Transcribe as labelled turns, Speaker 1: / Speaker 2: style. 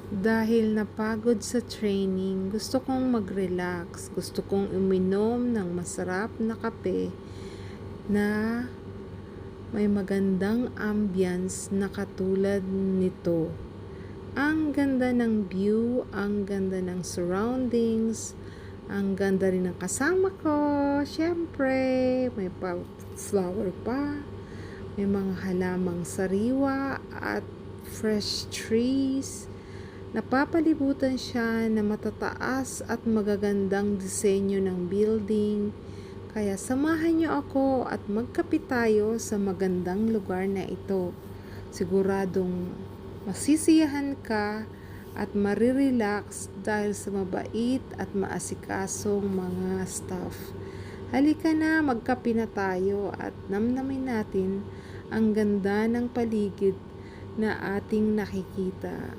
Speaker 1: Dahil napagod sa training, gusto kong mag-relax. Gusto kong uminom ng masarap na kape na may magandang ambience na katulad nito. Ang ganda ng view, ang ganda ng surroundings, ang ganda rin ng kasama ko. Siyempre, may flower pa, may mga halamang sariwa at fresh trees. Napapalibutan siya na matataas at magagandang disenyo ng building. Kaya samahan niyo ako at magkape tayo sa magandang lugar na ito. Siguradong masisiyahan ka at marirelax dahil sa mabait at maasikasong mga staff. Halika na, magkape na tayo at namnamin natin ang ganda ng paligid na ating nakikita.